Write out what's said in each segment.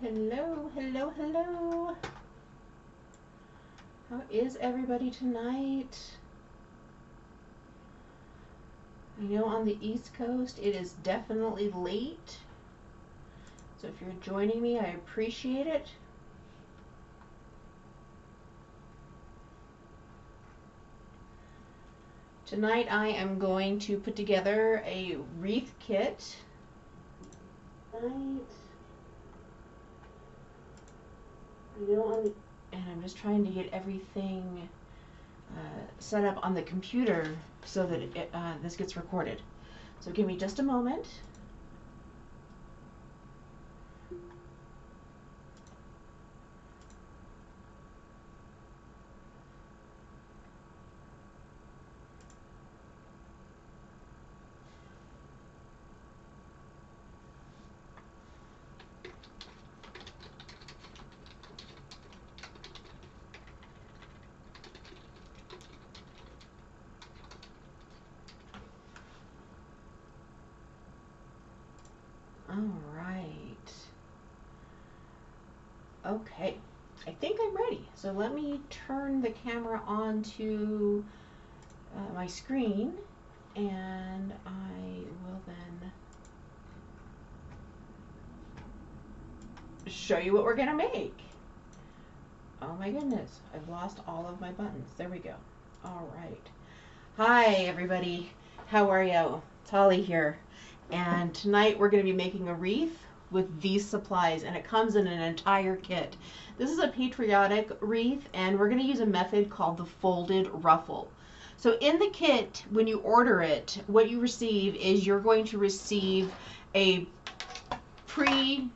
Hello, hello, hello. How is everybody tonight? I know on the East Coast it is definitely late. So if you're joining me, I appreciate it. Tonight I am going to put together a wreath kit. And I'm just trying to get everything set up on the computer so that this gets recorded. So give me just a moment. All right. Okay, I think I'm ready. So let me turn the camera on to my screen, and I will then show you what we're gonna make. Oh my goodness, I've lost all of my buttons. There we go. All right. Hi everybody, how are you? Holly here, and tonight we're going to be making a wreath with these supplies, and it comes in an entire kit. This is a patriotic wreath, and we're going to use a method called the folded ruffle. So in the kit, when you order it, what you receive is you're going to receive a pre-tied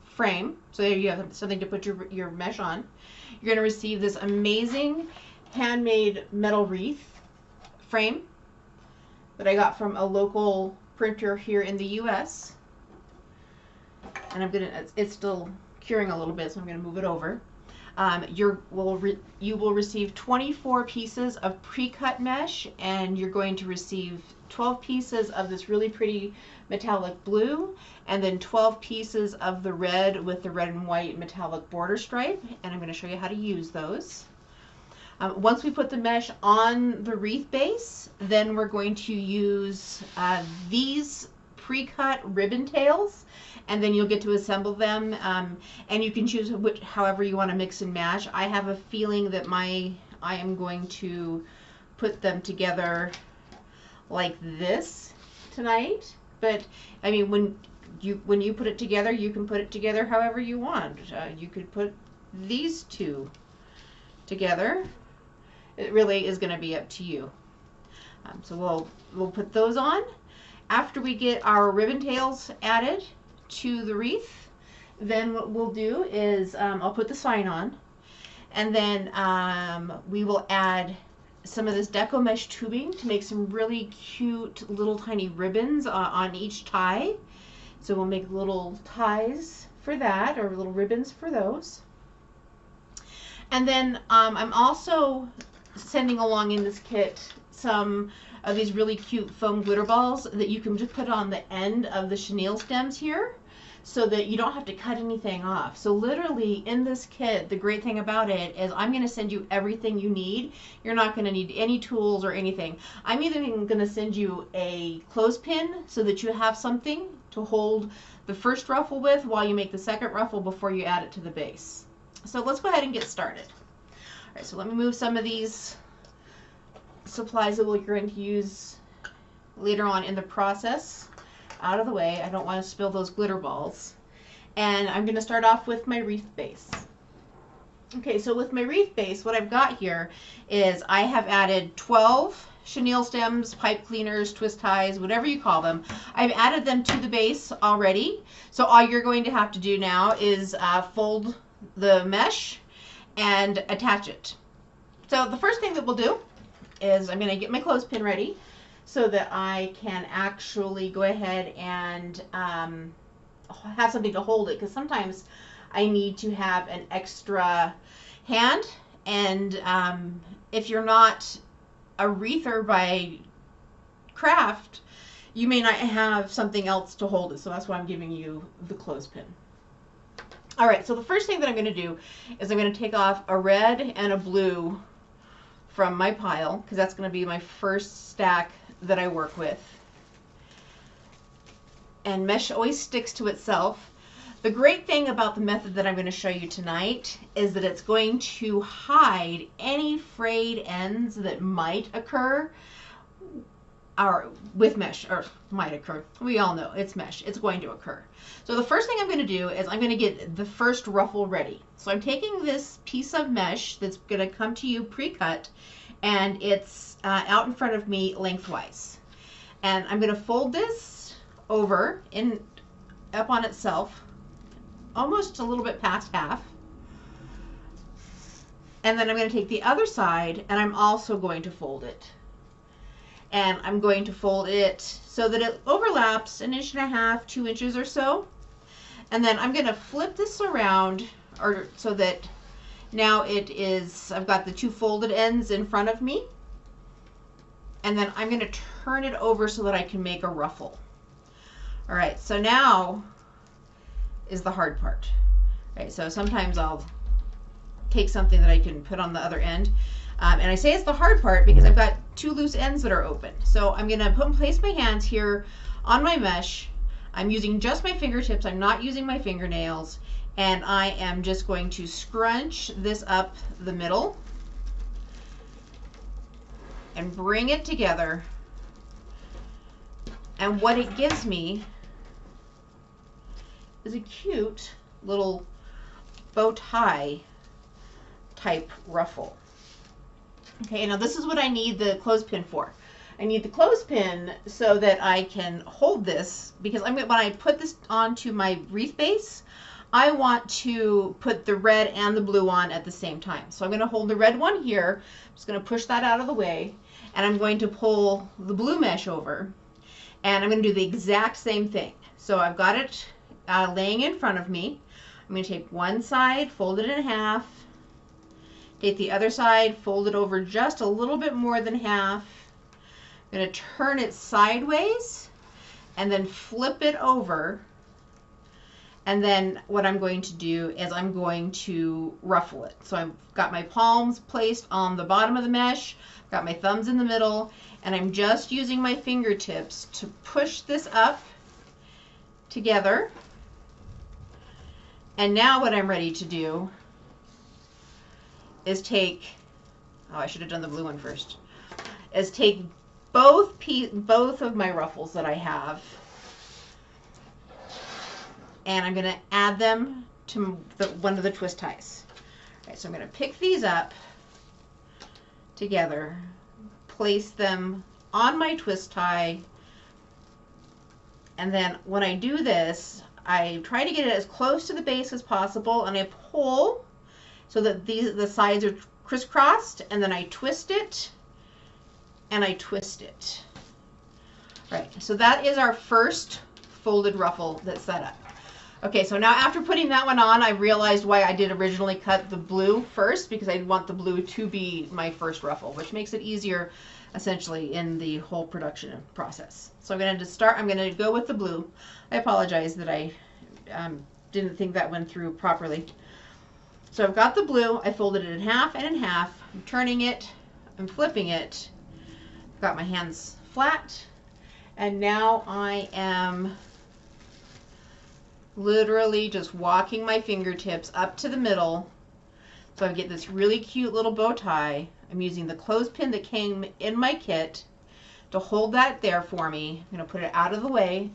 frame, so you have something to put your mesh on. You're going to receive this amazing handmade metal wreath frame that I got from a local printer here in the US. And it's still curing a little bit, so I'm gonna move it over. You will receive 24 pieces of pre-cut mesh, and you're going to receive 12 pieces of this really pretty metallic blue, and then 12 pieces of the red with the red and white metallic border stripe, and I'm going to show you how to use those. Once we put the mesh on the wreath base, then we're going to use these pre-cut ribbon tails, and then you'll get to assemble them, and you can choose however you want to mix and match. I have a feeling that I am going to put them together like this tonight, but I mean, when you put it together, you can put it together however you want. You could put these two together. It really is going to be up to you. So we'll put those on. After we get our ribbon tails added to the wreath, then what we'll do is I'll put the sign on, and then we will add some of this deco mesh tubing to make some really cute little tiny ribbons on each tie. So we'll make little ties for that, or little ribbons for those. And then I'm also sending along in this kit some of these really cute foam glitter balls that you can just put on the end of the chenille stems here, so that you don't have to cut anything off. So literally in this kit, the great thing about it is I'm going to send you everything you need. You're not going to need any tools or anything. I'm either going to send you a clothespin so that you have something to hold the first ruffle with while you make the second ruffle before you add it to the base. So let's go ahead and get started. All right, so let me move some of these supplies that we're going to use later on in the process out of the way. I don't want to spill those glitter balls. And I'm going to start off with my wreath base. Okay, so with my wreath base, what I've got here is I have added 12 chenille stems, pipe cleaners, twist ties, whatever you call them. I've added them to the base already. So all you're going to have to do now is fold the mesh and attach it. So the first thing that we'll do is I'm going to get my clothespin ready so that I can actually go ahead and have something to hold it, because sometimes I need to have an extra hand, and if you're not a wreather by craft, you may not have something else to hold it, so that's why I'm giving you the clothespin. All right, so the first thing that I'm going to do is I'm going to take off a red and a blue from my pile, because that's going to be my first stack that I work with. And mesh always sticks to itself. The great thing about the method that I'm going to show you tonight is that it's going to hide any frayed ends that might occur or with mesh, or might occur. We all know it's mesh. It's going to occur. So the first thing I'm going to do is I'm going to get the first ruffle ready. So I'm taking this piece of mesh that's going to come to you pre-cut, and it's out in front of me lengthwise. And I'm going to fold this over up on itself, almost a little bit past half. And then I'm going to take the other side, and I'm also going to fold it. And I'm going to fold it so that it overlaps 1.5 inches, 2 inches or so. And then I'm going to flip this around, or so that now it is, I've got the two folded ends in front of me. And then I'm going to turn it over so that I can make a ruffle. All right, so now is the hard part. All right, so sometimes I'll take something that I can put on the other end. And I say it's the hard part because I've got two loose ends that are open. So I'm going to place my hands here on my mesh. I'm using just my fingertips. I'm not using my fingernails. And I am just going to scrunch this up the middle and bring it together. And what it gives me is a cute little bow tie type ruffle. Okay, now this is what I need the clothespin for. I need the clothespin so that I can hold this, because when I put this onto my wreath base, I want to put the red and the blue on at the same time. So I'm going to hold the red one here. I'm just going to push that out of the way, and I'm going to pull the blue mesh over, and I'm going to do the exact same thing. So I've got it laying in front of me. I'm going to take one side, fold it in half, take the other side, fold it over just a little bit more than half. I'm going to turn it sideways and then flip it over. And then what I'm going to do is I'm going to ruffle it. So I've got my palms placed on the bottom of the mesh, got my thumbs in the middle, and I'm just using my fingertips to push this up together. And now what I'm ready to do is take, oh, I should have done the blue one first, is take both of my ruffles that I have, and I'm going to add them to one of the twist ties. All right, so I'm going to pick these up together, place them on my twist tie, and then when I do this, I try to get it as close to the base as possible, and I pull so that the sides are crisscrossed, and then I twist it, and I twist it. Right, so that is our first folded ruffle that's set up. Okay, so now after putting that one on, I realized why I did originally cut the blue first, because I want the blue to be my first ruffle, which makes it easier essentially in the whole production process. So I'm going to go with the blue. I apologize that I didn't think that went through properly. So I've got the blue, I folded it in half and in half, I'm turning it, I'm flipping it, I've got my hands flat, and now I am literally just walking my fingertips up to the middle, so I get this really cute little bow tie. I'm using the clothespin that came in my kit to hold that there for me. I'm going to put it out of the way,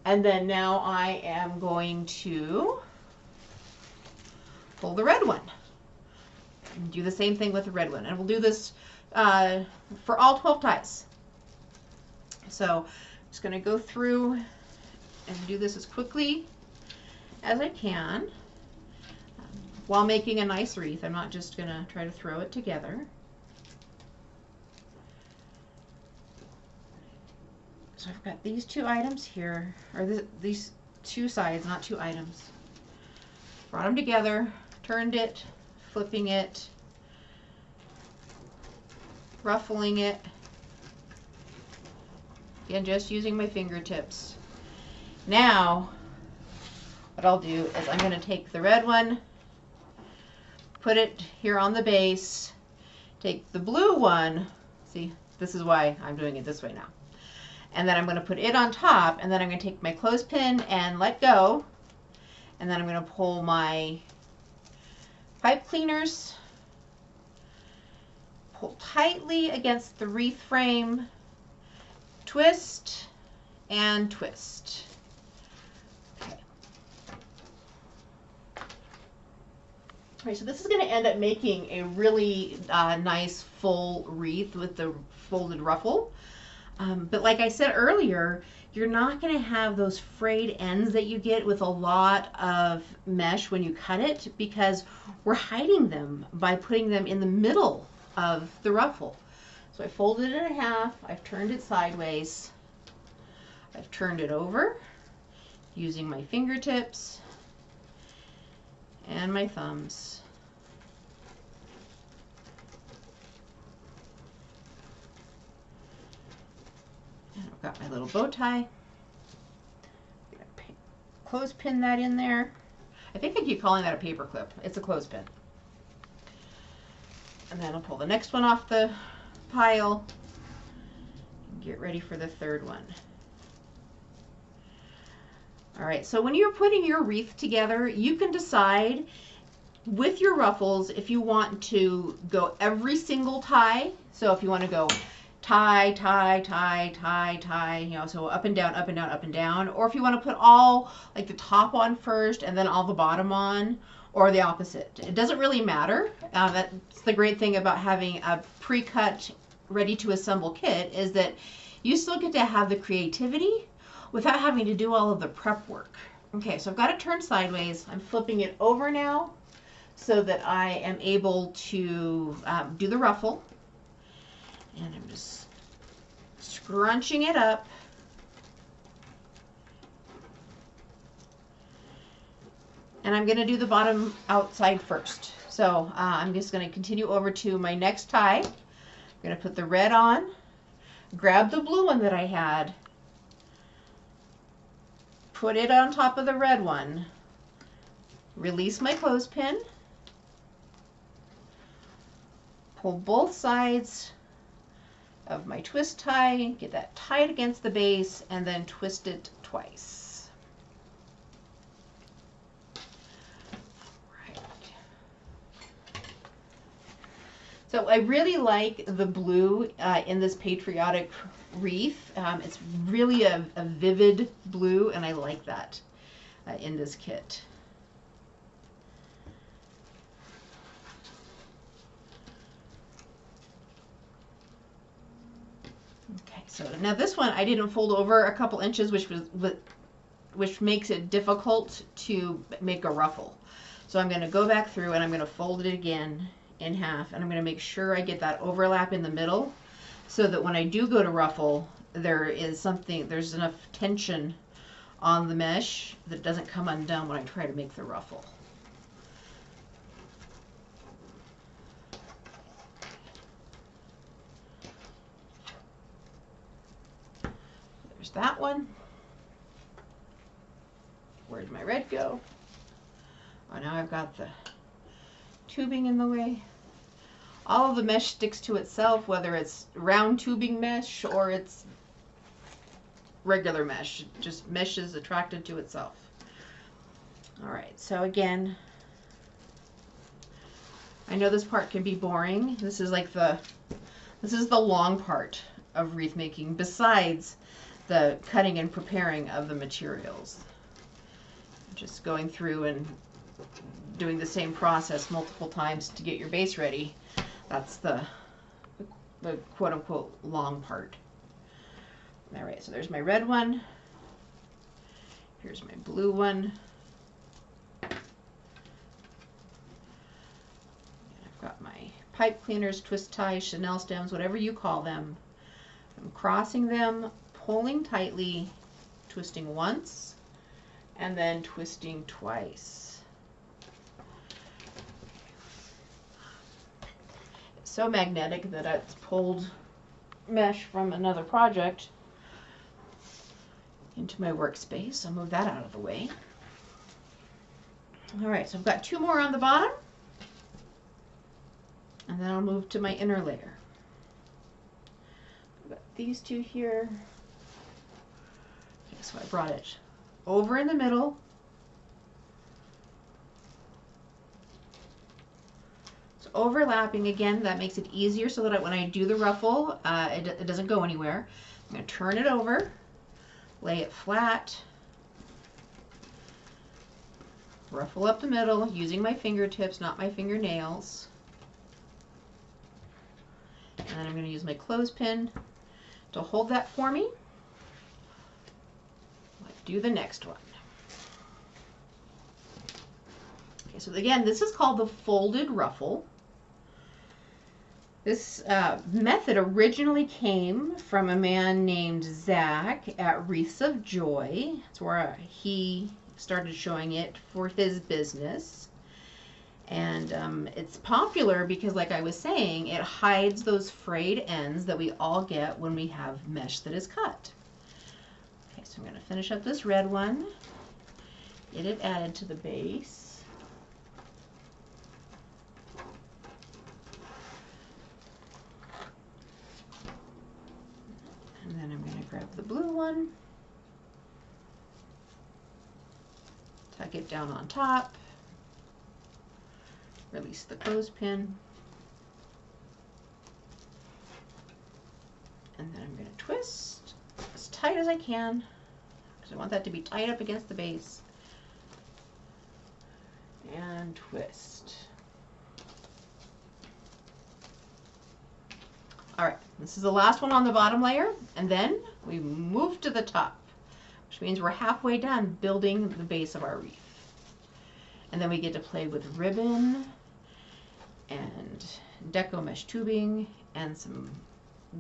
and then now I am going to pull the red one and do the same thing with the red one, and we'll do this for all 12 ties. So I'm just going to go through and do this as quickly as I can while making a nice wreath. I'm not just going to try to throw it together. So I've got these two items here, or these two sides, not two items. Brought them together, turned it, flipping it, ruffling it, Again, just using my fingertips. Now, what I'll do is I'm going to take the red one, put it here on the base, take the blue one, see, this is why I'm doing it this way now, and then I'm going to put it on top, and then I'm going to take my clothespin and let go, and then I'm going to pull my pipe cleaners, pull tightly against the wreath frame, twist, and twist. All right, so this is going to end up making a really nice full wreath with the folded ruffle. But like I said earlier, you're not going to have those frayed ends that you get with a lot of mesh when you cut it, because we're hiding them by putting them in the middle of the ruffle. So I folded it in half, I've turned it sideways, I've turned it over using my fingertips and my thumbs. And I've got my little bow tie. I'm going to clothespin that in there. I think I keep calling that a paper clip. It's a clothespin. And then I'll pull the next one off the pile and get ready for the third one. All right, so when you're putting your wreath together, you can decide with your ruffles if you want to go every single tie. So if you want to go tie, tie, tie, tie, tie, you know, so up and down, up and down, up and down, or if you want to put all like the top on first and then all the bottom on, or the opposite. It doesn't really matter. That's the great thing about having a pre-cut, ready to assemble kit, is that you still get to have the creativity without having to do all of the prep work. Okay, so I've got it turned sideways. I'm flipping it over now so that I am able to do the ruffle. And I'm just scrunching it up. And I'm going to do the bottom outside first. So I'm just going to continue over to my next tie. I'm going to put the red on, grab the blue one that I had, put it on top of the red one, release my clothespin, pull both sides of my twist tie, get that tied against the base, and then twist it twice. So I really like the blue in this patriotic wreath. It's really a vivid blue, and I like that in this kit. Okay, so now this one I didn't fold over a couple inches, which makes it difficult to make a ruffle. So I'm going to go back through and I'm going to fold it again in half, and I'm going to make sure I get that overlap in the middle so that when I do go to ruffle, there's enough tension on the mesh that doesn't come undone when I try to make the ruffle. There's that one. Where'd my red go? Oh, now I've got the tubing in the way. All of the mesh sticks to itself, whether it's round tubing mesh or it's regular mesh. Just mesh is attracted to itself. All right, so again, I know this part can be boring. This is the long part of wreath making, besides the cutting and preparing of the materials. Just going through and doing the same process multiple times to get your base ready. That's the quote-unquote long part. All right, so there's my red one. Here's my blue one. And I've got my pipe cleaners, twist ties, Chanel stems, whatever you call them. I'm crossing them, pulling tightly, twisting once, and then twisting twice. So magnetic that it's pulled mesh from another project into my workspace. I'll move that out of the way. All right, so I've got 2 more on the bottom, and then I'll move to my inner layer. I've got these 2 here. Okay, so I brought it over in the middle. It's overlapping again. That makes it easier so that when I do the ruffle, it doesn't go anywhere. I'm going to turn it over, lay it flat, ruffle up the middle using my fingertips, not my fingernails. And then I'm going to use my clothespin to hold that for me. Let's do the next one. Okay, so again, this is called the folded ruffle. This method originally came from a man named Zach at Wreaths of Joy. That's where he started showing it for his business. And it's popular because, like I was saying, it hides those frayed ends that we all get when we have mesh that is cut. Okay, so I'm going to finish up this red one, get it added to the base. And then I'm going to grab the blue one, tuck it down on top, release the clothespin, and then I'm going to twist as tight as I can because I want that to be tight up against the base, and twist. Alright, this is the last one on the bottom layer, and then we move to the top, which means we're halfway done building the base of our wreath. And then we get to play with ribbon and deco mesh tubing and some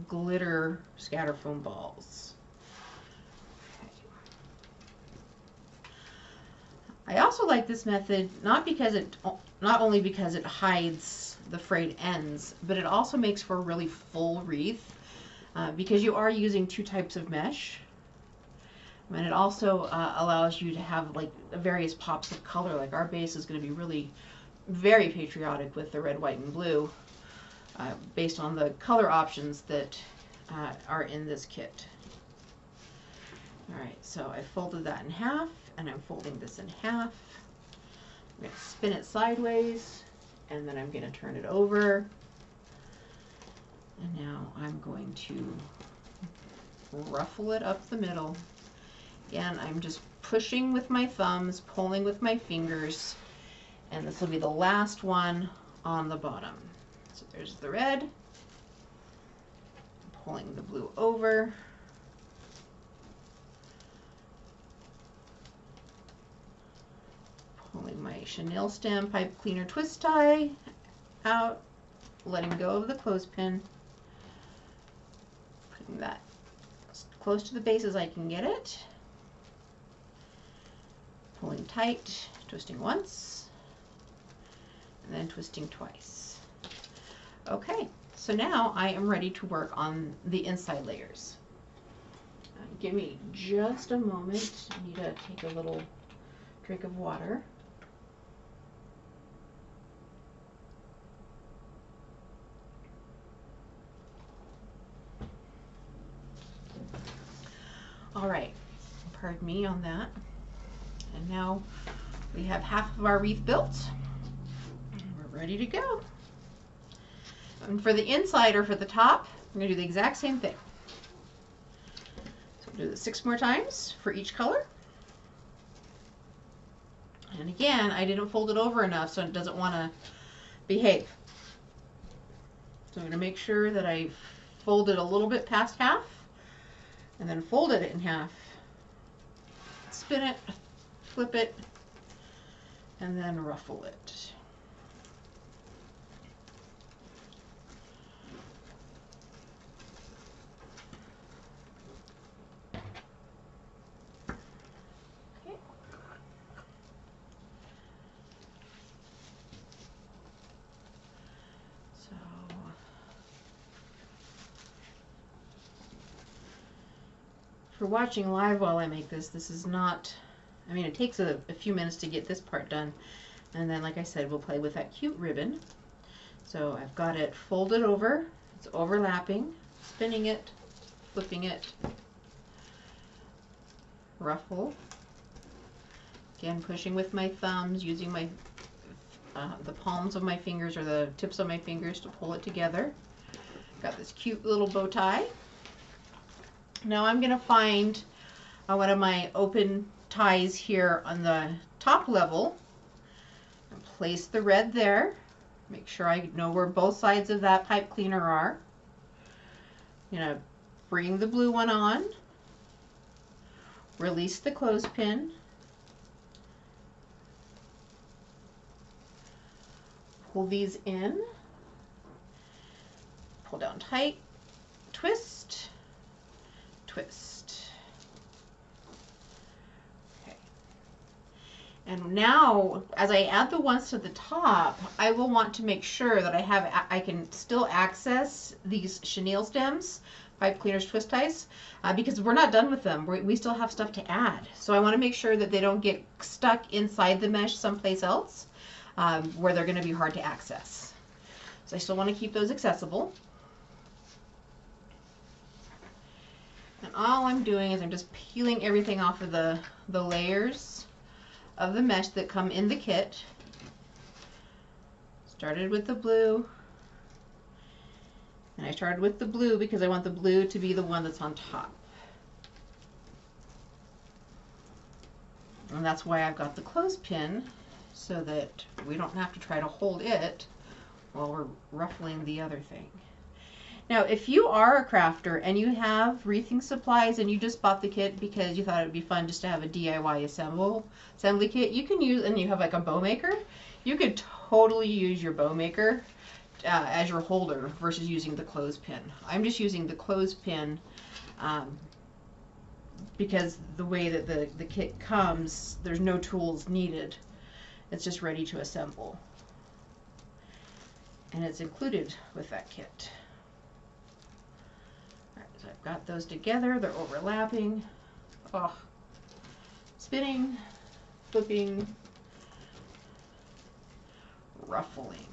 glitter scatter foam balls. I also like this method not only because it hides the frayed ends, but it also makes for a really full wreath because you are using 2 types of mesh, and it also allows you to have like various pops of color. Like our base is going to be really very patriotic with the red, white, and blue based on the color options that are in this kit. Alright, so I folded that in half, and I'm folding this in half. I'm going to spin it sideways, and then I'm going to turn it over. And now I'm going to ruffle it up the middle. Again, I'm just pushing with my thumbs, pulling with my fingers, and this will be the last one on the bottom. So there's the red, pulling the blue over, pulling my chenille stem pipe cleaner twist tie out, letting go of the clothespin, putting that as close to the base as I can get it, pulling tight, twisting once, and then twisting twice. Okay, so now I am ready to work on the inside layers. Give me just a moment. I need to take a little drink of water. All right, pardon me on that. And now we have half of our wreath built. We're ready to go. And for the inside or for the top, we're going to do the exact same thing. So we'll do this 6 more times for each color. And again, I didn't fold it over enough, so it doesn't want to behave. So I'm going to make sure that I fold it a little bit past half, and then fold it in half, spin it, flip it, and then ruffle it. Okay. So for watching live while I make this, this is not, I mean, it takes a few minutes to get this part done. And then, like I said, we'll play with that cute ribbon. So I've got it folded over, it's overlapping, spinning it, flipping it, ruffle. Again, pushing with my thumbs, using my the palms of my fingers or the tips of my fingers to pull it together. Got this cute little bow tie. Now I'm going to find one of my open ties here on the top level and place the red there. Make sure I know where both sides of that pipe cleaner are. I'm going to bring the blue one on, release the clothespin, pull these in, pull down tight, twist, twist. Okay. And now, as I add the ones to the top, I will want to make sure that I can still access these chenille stems, pipe cleaners, twist ties, because we're not done with them. We still have stuff to add. So I want to make sure that they don't get stuck inside the mesh someplace else, where they're going to be hard to access. So I still want to keep those accessible. And all I'm doing is I'm just peeling everything off of the layers of the mesh that come in the kit. Started with the blue. And I started with the blue because I want the blue to be the one that's on top. And that's why I've got the clothespin, so that we don't have to try to hold it while we're ruffling the other thing. Now, if you are a crafter and you have wreathing supplies and you just bought the kit because you thought it would be fun just to have a DIY assembly kit, you can use, and you have like a bow maker, you could totally use your bow maker as your holder versus using the clothespin. I'm just using the clothespin because the way that the kit comes, there's no tools needed. It's just ready to assemble. And it's included with that kit. All right, so I've got those together, they're overlapping. Oh, spinning, flipping, ruffling.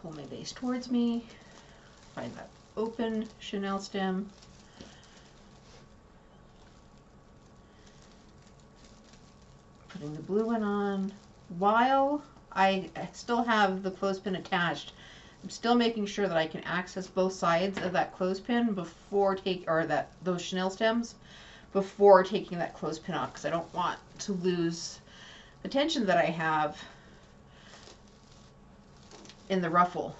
Pull my base towards me, find that open chenille stem, putting the blue one on. While I still have the clothespin attached, I'm still making sure that I can access both sides of that clothespin before those chenille stems before taking that clothespin off, because I don't want to lose the tension that I have in the ruffle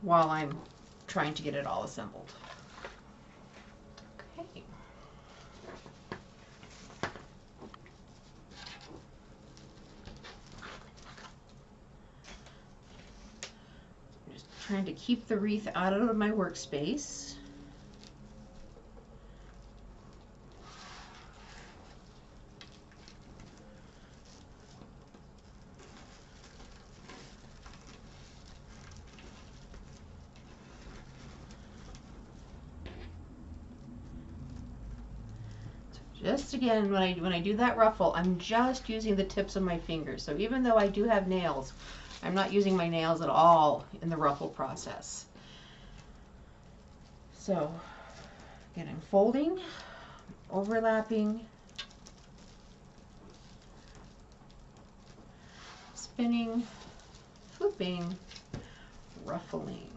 while I'm trying to get it all assembled. Okay. I'm just trying to keep the wreath out of my workspace. Just again, when I do that ruffle, I'm just using the tips of my fingers. So even though I do have nails, I'm not using my nails at all in the ruffle process. So again, I'm folding, overlapping, spinning, flipping, ruffling.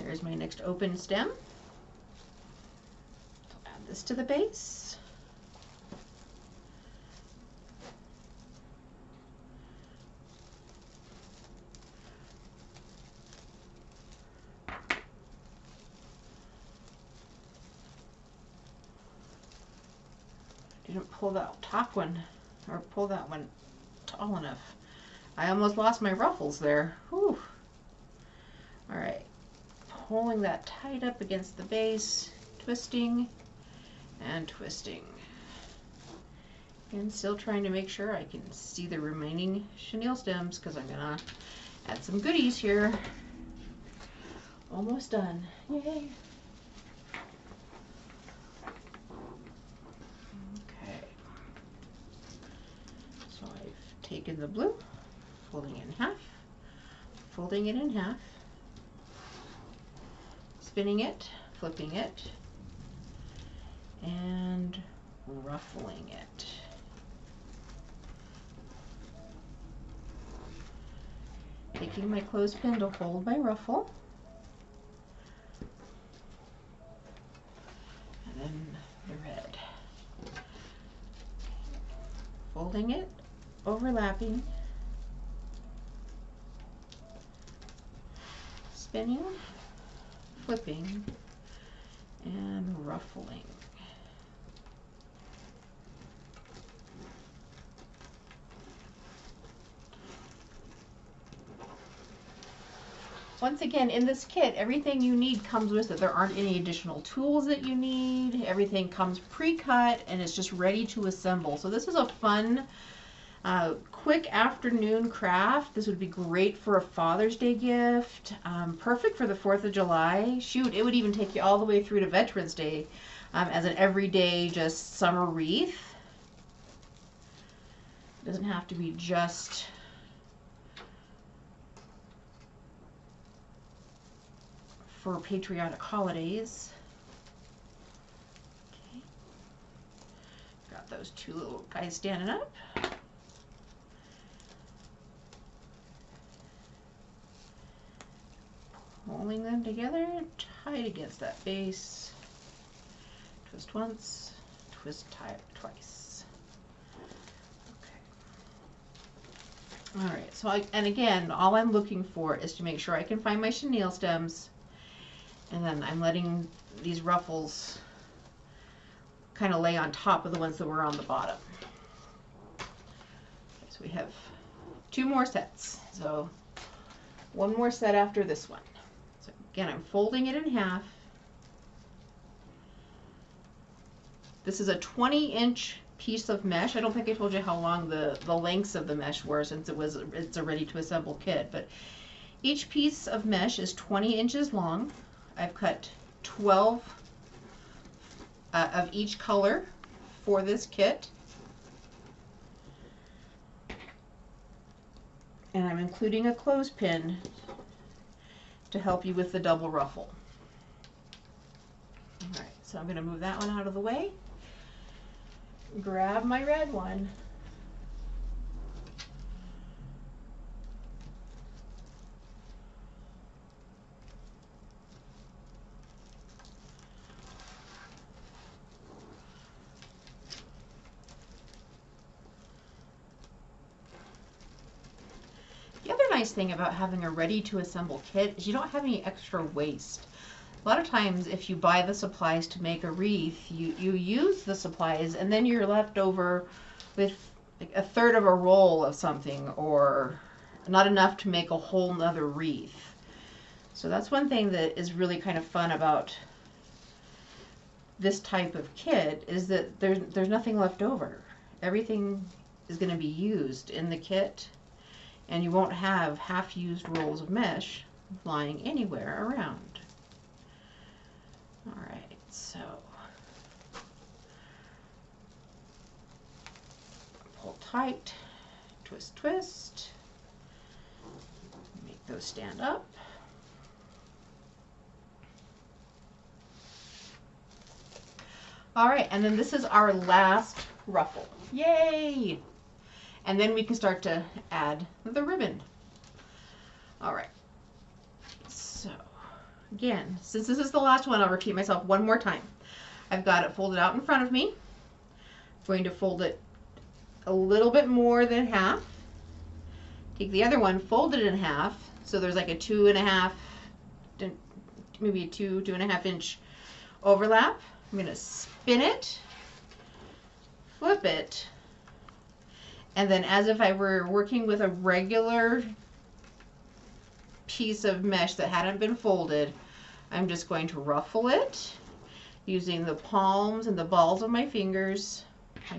There's my next open stem. I'll add this to the base. Didn't pull that top one, or pull that one tall enough. I almost lost my ruffles there. Whew. All right, pulling that tight up against the base, twisting and twisting. And still trying to make sure I can see the remaining chenille stems because I'm gonna add some goodies here. Almost done. Yay. Okay. So I've taken the blue, folding it in half, folding it in half, spinning it, flipping it, and ruffling it. Taking my clothespin to hold my ruffle. And then the red. Folding it, overlapping, spinning, flipping, and ruffling. Once again, in this kit, everything you need comes with it. There aren't any additional tools that you need. Everything comes pre-cut and it's just ready to assemble. So this is a fun, quick afternoon craft. This would be great for a Father's Day gift. Perfect for the 4th of July. Shoot, it would even take you all the way through to Veterans Day as an everyday, just summer wreath. It doesn't have to be just for patriotic holidays. Okay. Got those two little guys standing up. Pulling them together, tight against that base. Twist once, twist twice. Okay. All right, so and again, all I'm looking for is to make sure I can find my chenille stems. And then I'm letting these ruffles kind of lay on top of the ones that were on the bottom. Okay, so we have 2 more sets. So 1 more set after this one. So again, I'm folding it in half. This is a 20-inch piece of mesh. I don't think I told you how long the lengths of the mesh were since it's a ready-to-assemble kit. But each piece of mesh is 20 inches long. I've cut 12 of each color for this kit. And I'm including a clothespin to help you with the double ruffle. All right, so I'm going to move that one out of the way. Grab my red one. The other nice thing about having a ready-to-assemble kit is you don't have any extra waste. A lot of times if you buy the supplies to make a wreath, you use the supplies and then you're left over with like a third of a roll of something or not enough to make a whole nother wreath. So that's one thing that is really kind of fun about this type of kit is that there's nothing left over. Everything is going to be used in the kit. And you won't have half-used rolls of mesh flying anywhere around. All right, so pull tight, twist, twist, make those stand up. All right, and then this is our last ruffle. Yay! And then we can start to add the ribbon. All right. So again, since this is the last one, I'll repeat myself one more time. I've got it folded out in front of me. I'm going to fold it a little bit more than half. Take the other one, fold it in half. So there's like a 2.5, maybe a 2.5 inch overlap. I'm going to spin it, flip it, And then as if I were working with a regular piece of mesh that hadn't been folded, I'm just going to ruffle it using the palms and the balls of my fingers. I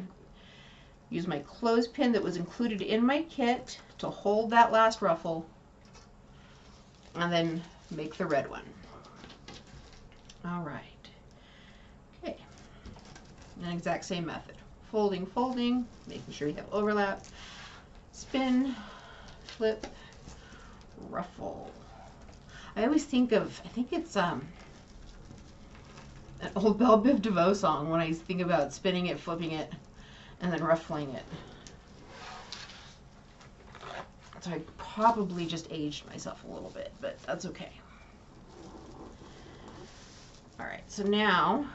use my clothespin that was included in my kit to hold that last ruffle, and then make the red one. All right. Okay. And exact same method. Folding, folding, making sure you have overlap. Spin, flip, ruffle. I always think of, I think it's an old Belle Biv DeVoe song when I think about spinning it, flipping it, and then ruffling it. So I probably just aged myself a little bit, but that's okay. All right, so now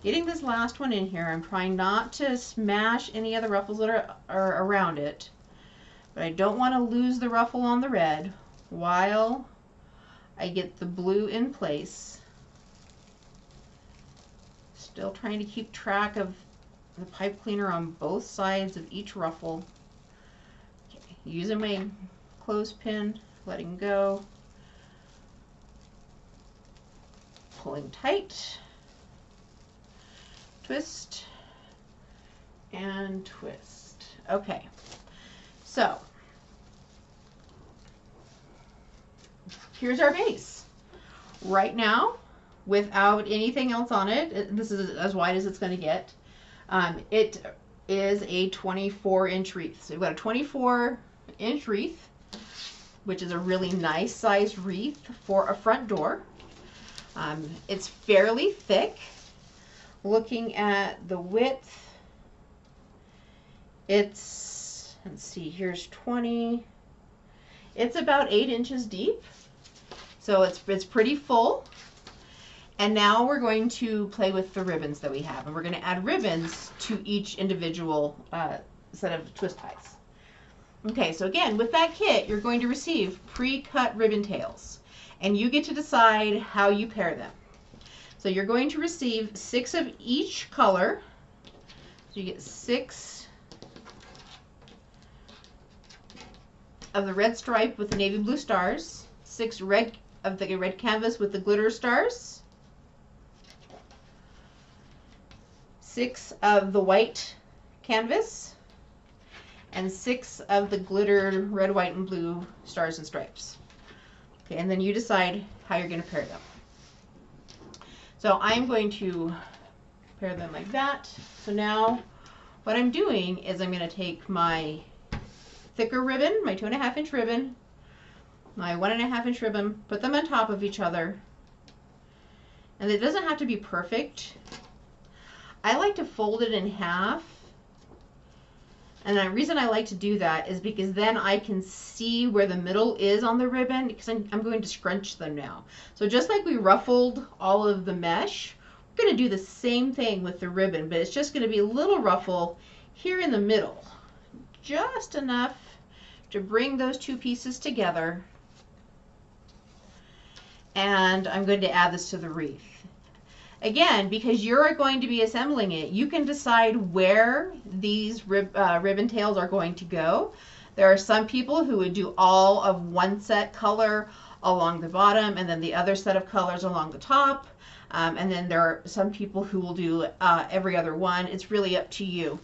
getting this last one in here, I'm trying not to smash any of the ruffles that are around it, but I don't want to lose the ruffle on the red while I get the blue in place. Still trying to keep track of the pipe cleaner on both sides of each ruffle. Okay, using my clothespin, letting go, pulling tight, twist, and twist. Okay, so here's our base. Right now, without anything else on it, this is as wide as it's going to get. It is a 24-inch wreath. So we've got a 24-inch wreath, which is a really nice sized wreath for a front door. It's fairly thick. Looking at the width, it's, let's see, here's 20. It's about 8 inches deep, so it's pretty full. And now we're going to play with the ribbons that we have, and we're going to add ribbons to each individual set of twist ties. Okay, so again, with that kit, you're going to receive pre-cut ribbon tails, and you get to decide how you pair them. So you're going to receive 6 of each color. So you get 6 of the red stripe with the navy blue stars, 6 red of the red canvas with the glitter stars, 6 of the white canvas, and 6 of the glitter red, white, and blue stars and stripes. Okay, and then you decide how you're going to pair them. So I'm going to pair them like that. So now what I'm doing is I'm going to take my thicker ribbon, my 2.5-inch ribbon, my 1.5-inch ribbon, put them on top of each other. And it doesn't have to be perfect. I like to fold it in half. And the reason I like to do that is because then I can see where the middle is on the ribbon, because I'm going to scrunch them now. So just like we ruffled all of the mesh, we're going to do the same thing with the ribbon, but it's just going to be a little ruffle here in the middle. Just enough to bring those two pieces together. And I'm going to add this to the wreath. Again, because you're going to be assembling it, you can decide where these ribbon tails are going to go. There are some people who would do all of one set color along the bottom and then the other set of colors along the top. And then there are some people who will do every other one. It's really up to you.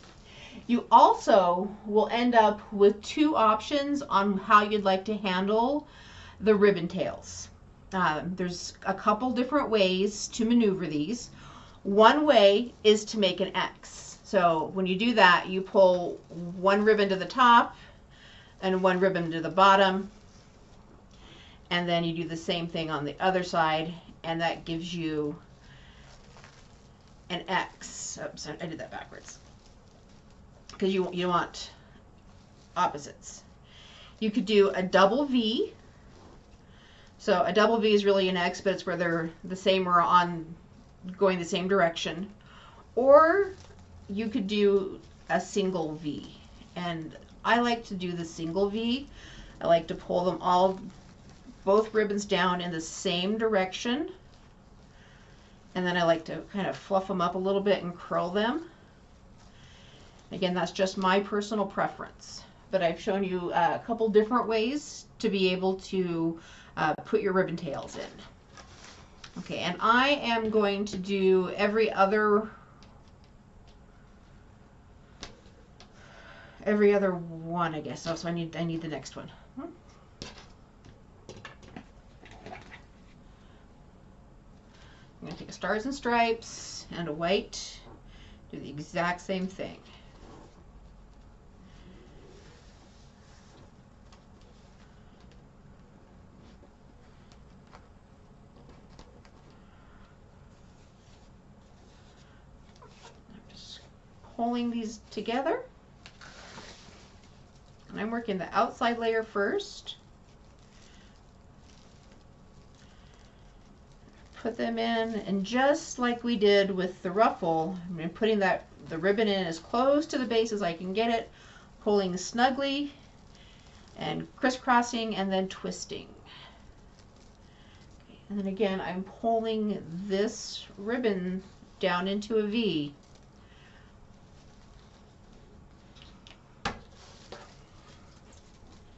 You also will end up with 2 options on how you'd like to handle the ribbon tails. There's a couple different ways to maneuver these. One way is to make an X. So when you do that, you pull one ribbon to the top and one ribbon to the bottom, and then you do the same thing on the other side, and that gives you an X. Oops, I did that backwards because you want opposites. You could do a double V. So a double V is really an X, but it's where they're the same or on going the same direction. Or you could do a single V. And I like to do the single V. I like to pull them both ribbons down in the same direction. And then I like to kind of fluff them up a little bit and curl them. Again, that's just my personal preference, but I've shown you a couple different ways to be able to put your ribbon tails in. Okay, and I am going to do every other one, I guess. So I need the next one. I'm going to take a Stars and Stripes and a white, do the exact same thing. I'm just pulling these together. And I'm working the outside layer first. Put them in, and just like we did with the ruffle, I'm putting the ribbon in as close to the base as I can get it, pulling snugly and crisscrossing and then twisting. Okay. And then again, I'm pulling this ribbon down into a V.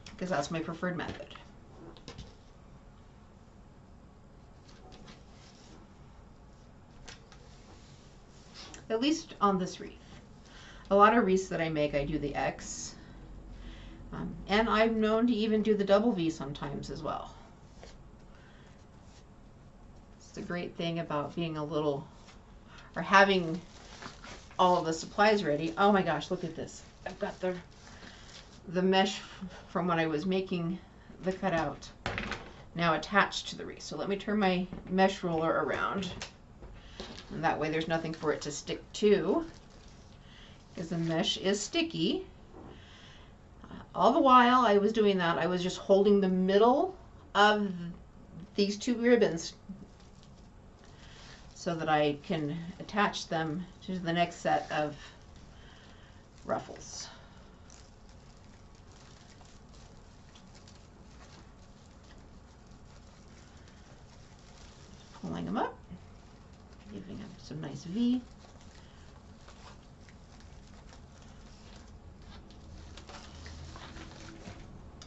Because that's my preferred method. At least on this wreath. A lot of wreaths that I make, I do the X. And I'm known to even do the double V sometimes as well. It's the great thing about being a little, or having all of the supplies ready. Oh my gosh, look at this. I've got the mesh from when I was making the cutout now attached to the wreath. So let me turn my mesh roller around, and that way there's nothing for it to stick to, because the mesh is sticky. All the while I was doing that, I was just holding the middle of these two ribbons so that I can attach them to the next set of ruffles. Pulling them up, giving them some nice V.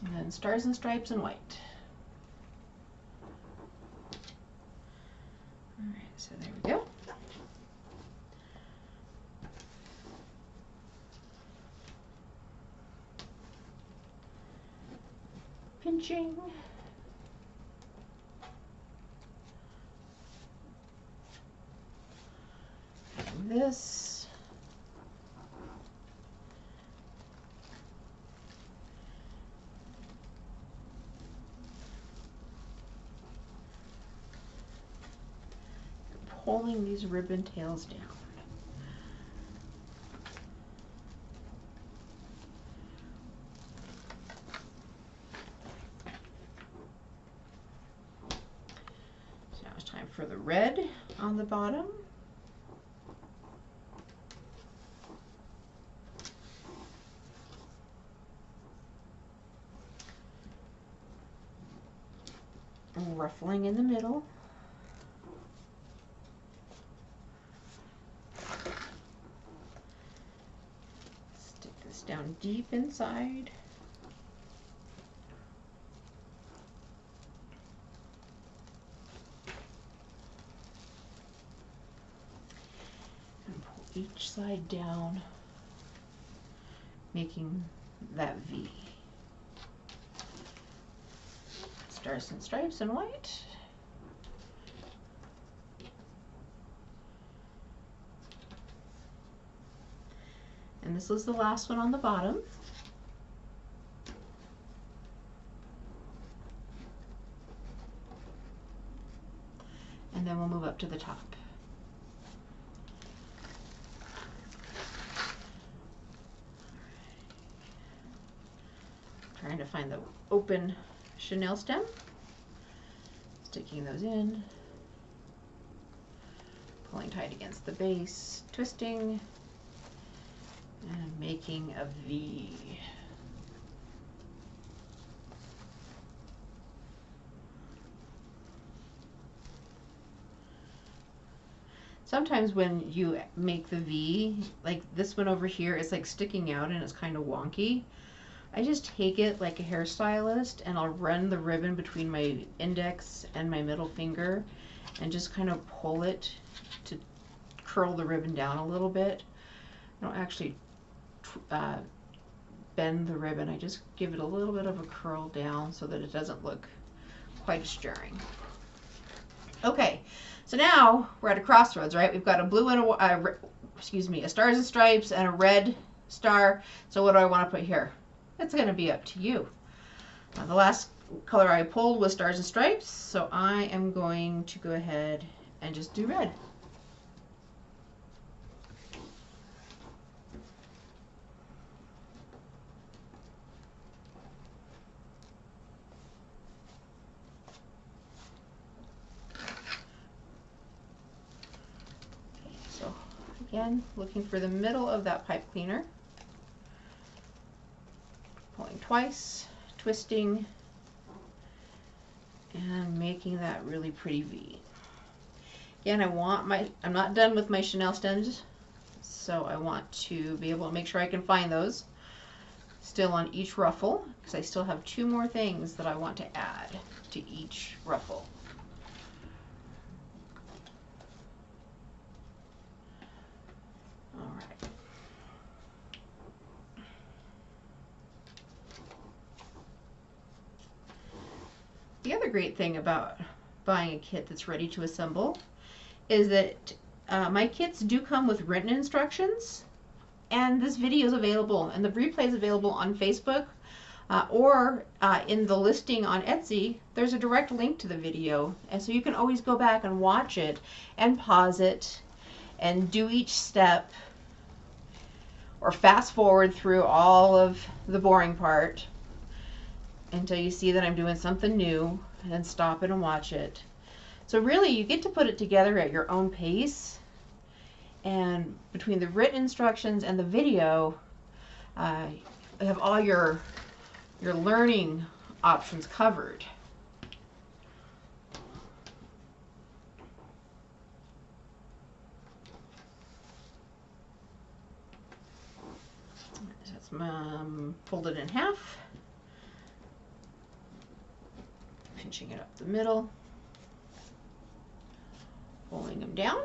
And then Stars and Stripes and white. All right, so there we go. Pinching. This. Pulling these ribbon tails down. So now it's time for the red on the bottom. Ruffling in the middle. Stick this down deep inside. And pull each side down, making that V. Stars and Stripes and white. And this was the last one on the bottom. And then we'll move up to the top. Trying to find the open chenille stem, sticking those in, pulling tight against the base, twisting, and making a V. sometimes when you make the V, like this one over here is like sticking out and it's kind of wonky. I just take it like a hairstylist and I'll run the ribbon between my index and my middle finger and just kind of pull it to curl the ribbon down a little bit. I don't actually bend the ribbon, I just give it a little bit of a curl down so that it doesn't look quite as jarring. Okay, so now we're at a crossroads, right? We've got a blue and a Stars and Stripes and a red star. So what do I want to put here? It's going to be up to you. The last color I pulled was Stars and Stripes, so I am going to go ahead and just do red. So again, looking for the middle of that pipe cleaner. Pulling twice, twisting, and making that really pretty V. Again, I'm not done with my Chanel stems, so I want to be able to make sure I can find those still on each ruffle, because I still have 2 more things that I want to add to each ruffle. All right. The other great thing about buying a kit that's ready to assemble is that my kits do come with written instructions, and this video is available and the replay is available on Facebook or in the listing on Etsy. There's a direct link to the video, and so you can always go back and watch it and pause it and do each step, or fast forward through all of the boring part until you see that I'm doing something new, and then stop it and watch it. So really you get to put it together at your own pace, and between the written instructions and the video, you have all your learning options covered. That's folded in half. Pinching it up the middle, pulling them down.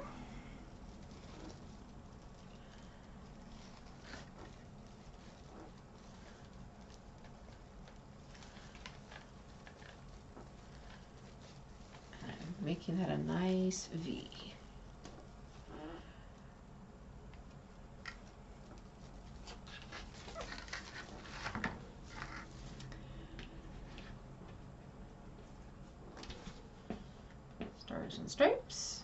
And I'm making that a nice V. Stars and Stripes.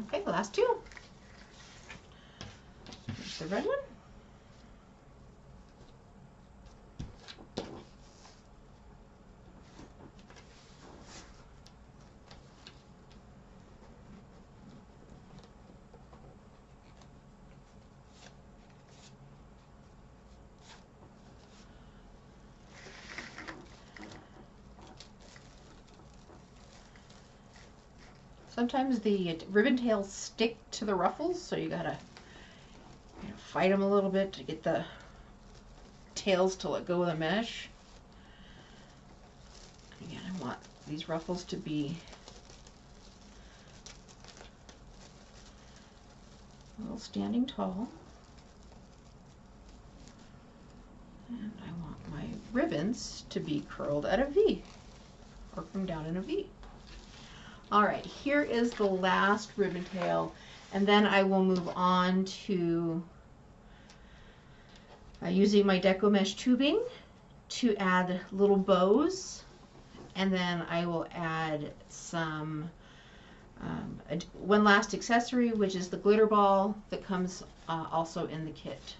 Okay, the last 2. Here's the red one. Sometimes the ribbon tails stick to the ruffles, so you gotta fight them a little bit to get the tails to let go of the mesh. Again, I want these ruffles to be a little standing tall. And I want my ribbons to be curled at a V, or come down in a V. All right, here is the last ribbon tail, and then I will move on to using my Deco Mesh tubing to add little bows And then I will add some one last accessory, which is the glitter ball that comes also in the kit.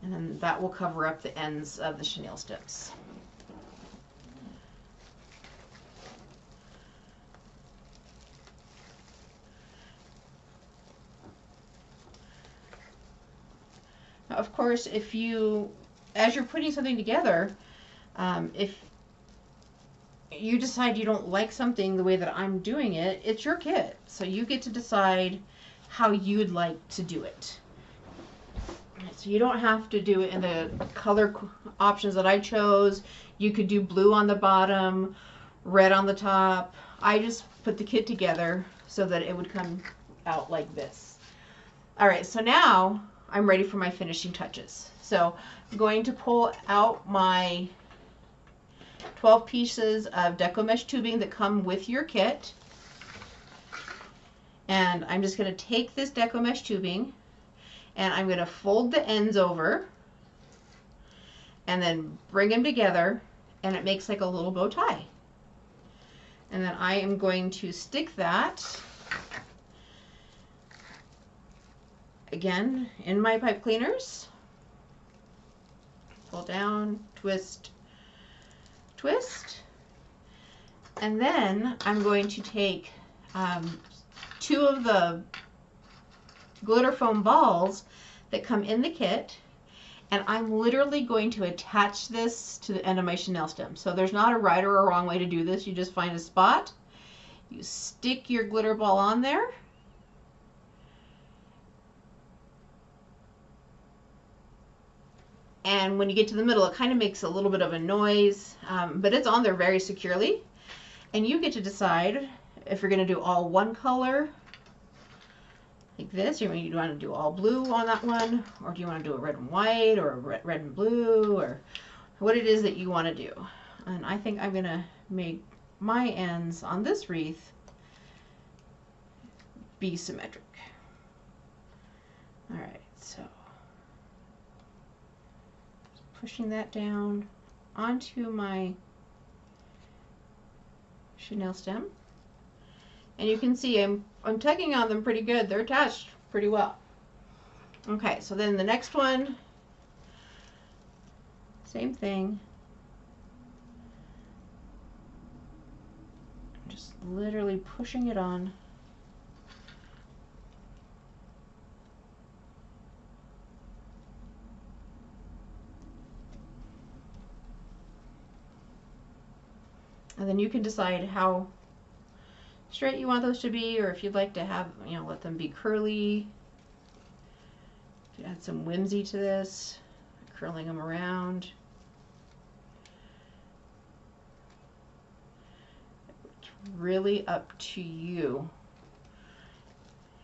And then that will cover up the ends of the chenille stems. Now, of course, if you, as you're putting something together, if you decide you don't like something the way that I'm doing it, it's your kit. So you get to decide how you'd like to do it. So you don't have to do it in the color options that I chose. You could do blue on the bottom, red on the top. I just put the kit together so that it would come out like this. All right, so now I'm ready for my finishing touches. So I'm going to pull out my 12 pieces of deco mesh tubing that come with your kit. And I'm just going to take this deco mesh tubing and I'm going to fold the ends over and then bring them together, and it makes like a little bow tie. And then I am going to stick that again in my pipe cleaners. Pull down, twist, twist. And then I'm going to take 2 of the glitter foam balls that come in the kit, and I'm literally going to attach this to the end of my chenille stem. So there's not a right or a wrong way to do this. You just find a spot, you stick your glitter ball on there, and when you get to the middle, it kind of makes a little bit of a noise, but it's on there very securely. And you get to decide if you're going to do all one color, like this, or you want to do all blue on that one, or do you want to do a red and white, or a red and blue, or what it is that you want to do. And I think I'm going to make my ends on this wreath be symmetric. All right, so pushing that down onto my chenille stem. And you can see I'm tugging on them pretty good. They're attached pretty well. Okay, so then the next one, same thing. I'm just literally pushing it on. And then you can decide how straight you want those to be, or if you'd like to have, let them be curly. If you add some whimsy to this, curling them around. It's really up to you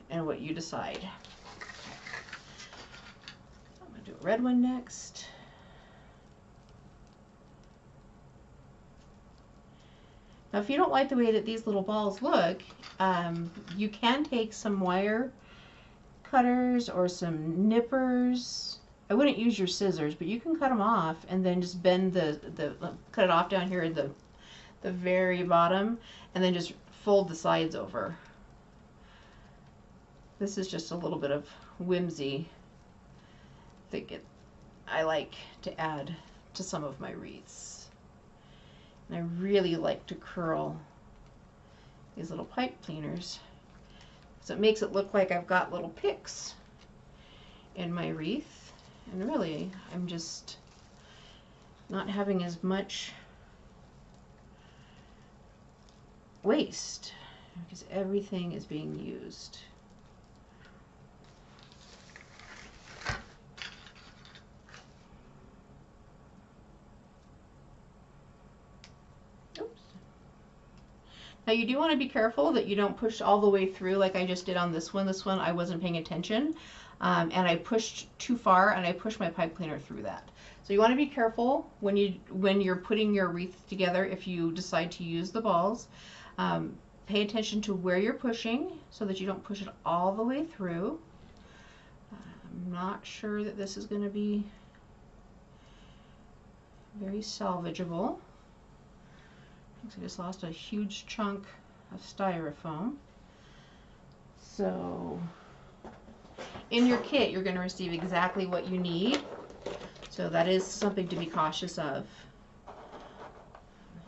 and what you decide. I'm going to do a red one next. Now, if you don't like the way that these little balls look, you can take some wire cutters or some nippers. I wouldn't use your scissors, but you can cut them off and then just bend cut it off down here at the very bottom, and then just fold the sides over. This is just a little bit of whimsy that I like to add to some of my wreaths. And I really like to curl these little pipe cleaners, so it makes it look like I've got little picks in my wreath. And really, I'm just not having as much waste because everything is being used. Now you do want to be careful that you don't push all the way through like I just did on this one. This one I wasn't paying attention, and I pushed too far, and I pushed my pipe cleaner through that. So you want to be careful when you're putting your wreath together. If you decide to use the balls, pay attention to where you're pushing so that you don't push it all the way through. I'm not sure that this is going to be very salvageable. I just lost a huge chunk of styrofoam. So in your kit, you're going to receive exactly what you need. So that is something to be cautious of.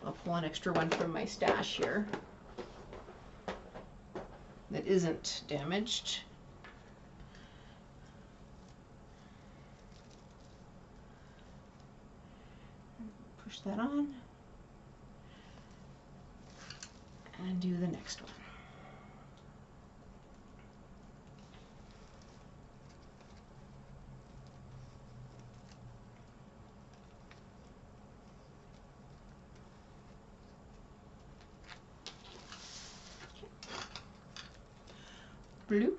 I'll pull an extra one from my stash here that isn't damaged. Push that on and do the next one. Blue.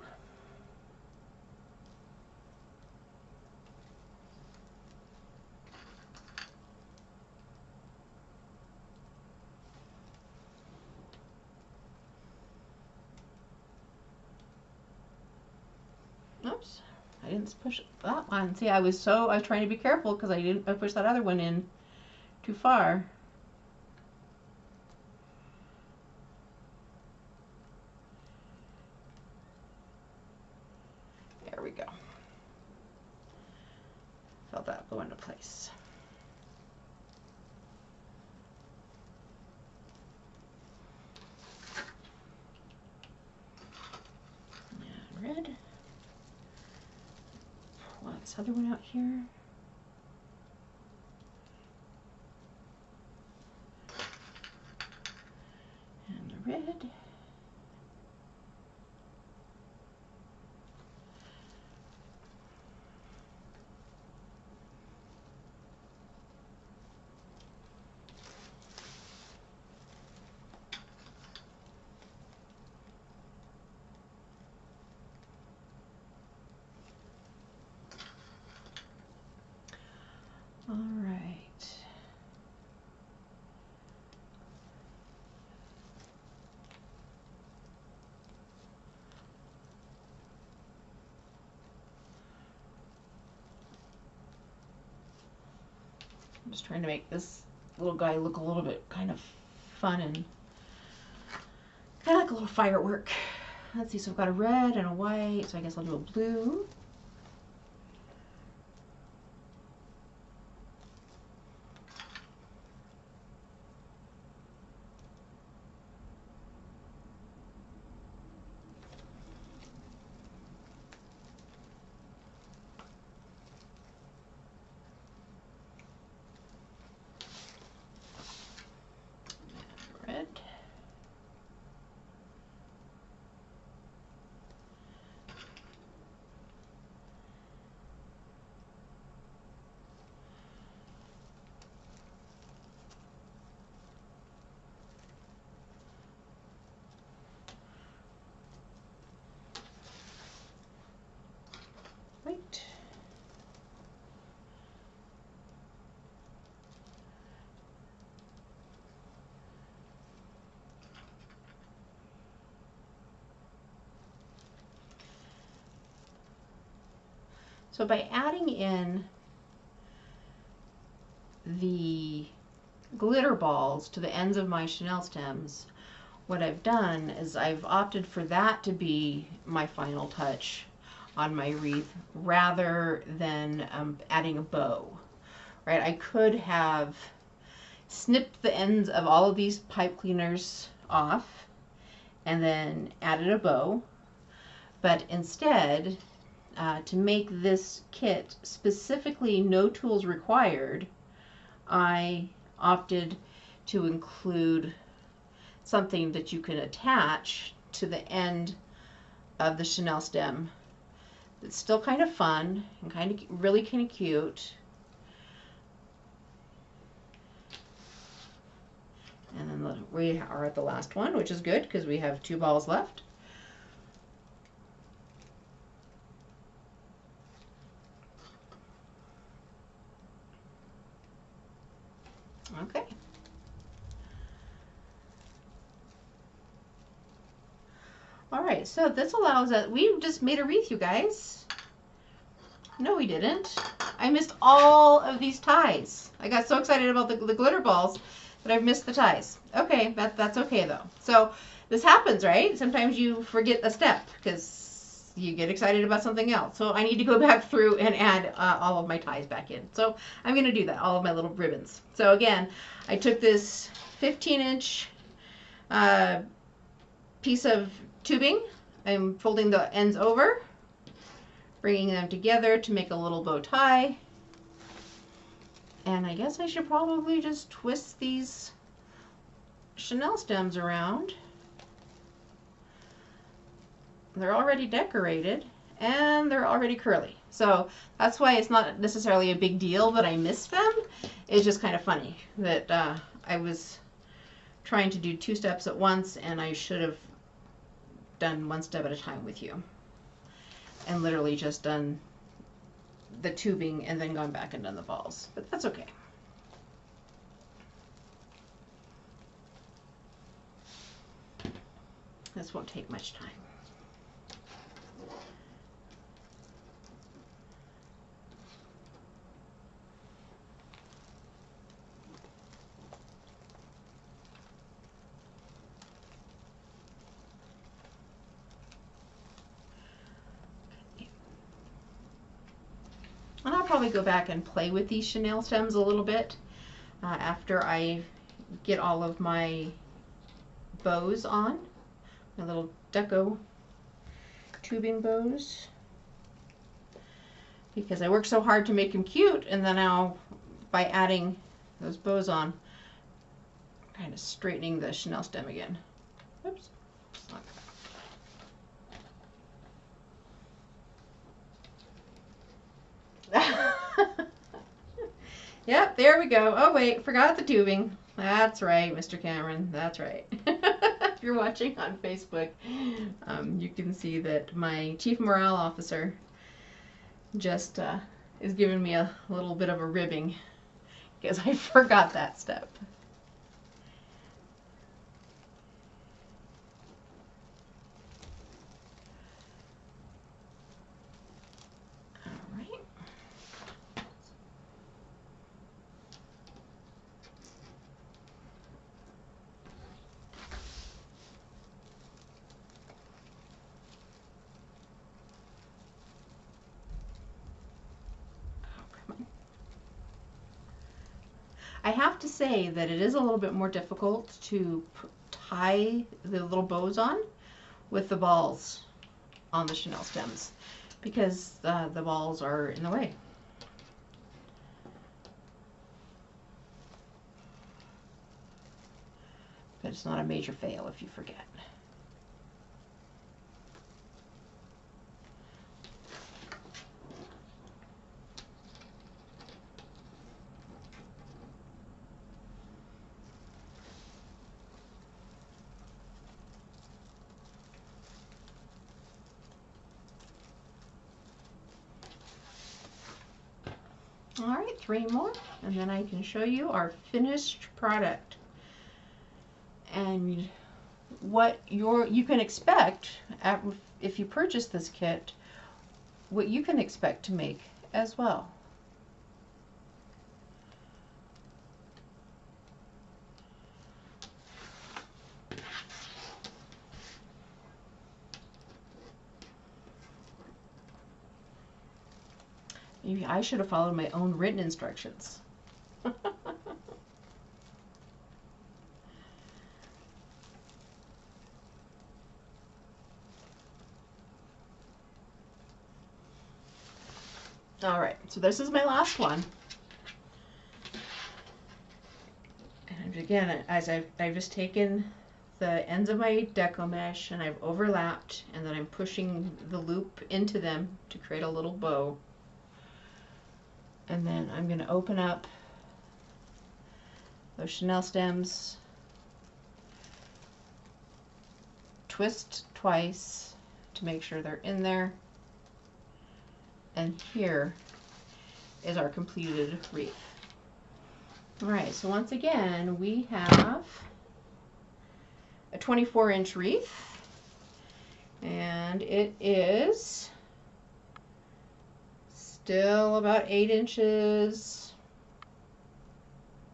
Oops, I didn't push that one. See, I was trying to be careful because I pushed that other one in too far. There we go. Felt that go into place. And red. Pull this other one out here. And the red. All right. I'm just trying to make this little guy look a little bit kind of fun and kind of like a little firework. Let's see, so I've got a red and a white, so I guess I'll do a blue. Red. White. So by adding in the glitter balls to the ends of my chenille stems, what I've done is I've opted for that to be my final touch on my wreath rather than adding a bow, right? I could have snipped the ends of all of these pipe cleaners off and then added a bow, but instead, to make this kit specifically no tools required, I opted to include something that you can attach to the end of the chenille stem. It's still kind of fun and really kind of cute. And then we are at the last one, which is good because we have 2 balls left. Okay. All right, so this allows us, we just made a wreath, you guys. No, we didn't. I missed all of these ties. I got so excited about the glitter balls but I've missed the ties. Okay, that's okay though. So this happens, right? Sometimes you forget a step because you get excited about something else. So I need to go back through and add all of my ties back in. So I'm going to do that, all of my little ribbons. So again, I took this 15-inch piece of tubing. I'm folding the ends over, bringing them together to make a little bow tie. And I guess I should probably just twist these chenille stems around. They're already decorated and they're already curly. So that's why it's not necessarily a big deal that I missed them. It's just kind of funny that I was trying to do 2 steps at once and I should have done 1 step at a time with you. And literally just done the tubing and then gone back and done the balls. But that's okay. This won't take much time. And I'll probably go back and play with these chenille stems a little bit after I get all of my bows on, my little deco tubing bows, because I worked so hard to make them cute, and then now by adding those bows on, kind of straightening the chenille stem again. Oops. Yep, there we go. Oh wait, forgot the tubing. That's right, Mr. Cameron. That's right. If you're watching on Facebook, you can see that my Chief Morale Officer just is giving me a little bit of a ribbing because I forgot that step. I have to say that it is a little bit more difficult to tie the little bows on with the balls on the chenille stems because the balls are in the way. But it's not a major fail if you forget. All right, 3 more, and then I can show you our finished product. And what you can expect if you purchase this kit, what you can expect to make as well. Maybe I should have followed my own written instructions. All right, so this is my last one. And again, as I've just taken the ends of my deco mesh and I've overlapped, and then I'm pushing the loop into them to create a little bow. And then I'm going to open up those chenille stems, twist twice to make sure they're in there, and here is our completed wreath. Alright, so once again we have a 24-inch wreath, and it is still about 8 inches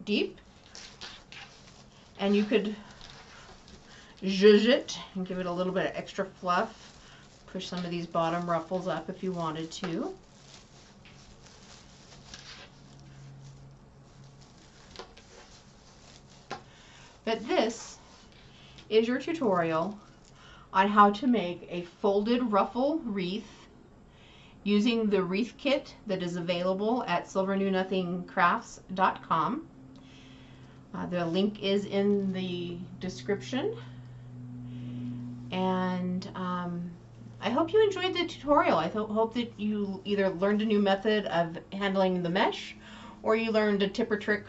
deep. And you could zhuzh it and give it a little bit of extra fluff. Push some of these bottom ruffles up if you wanted to. But this is your tutorial on how to make a folded ruffle wreath using the wreath kit that is available at silverknewnothingcrafts.com. The link is in the description. And I hope you enjoyed the tutorial. I hope that you either learned a new method of handling the mesh, or you learned a tip or trick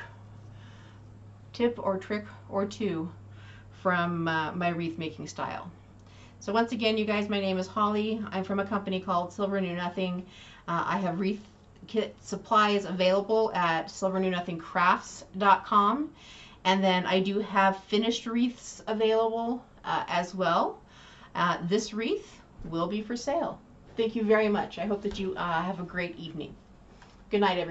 or two from my wreath making style. So once again, you guys, my name is Holly. I'm from a company called Silver Knew Nothing. I have wreath kit supplies available at silverknewnothingcrafts.com, and then I do have finished wreaths available as well. This wreath will be for sale. Thank you very much. I hope that you have a great evening. Good night, everyone.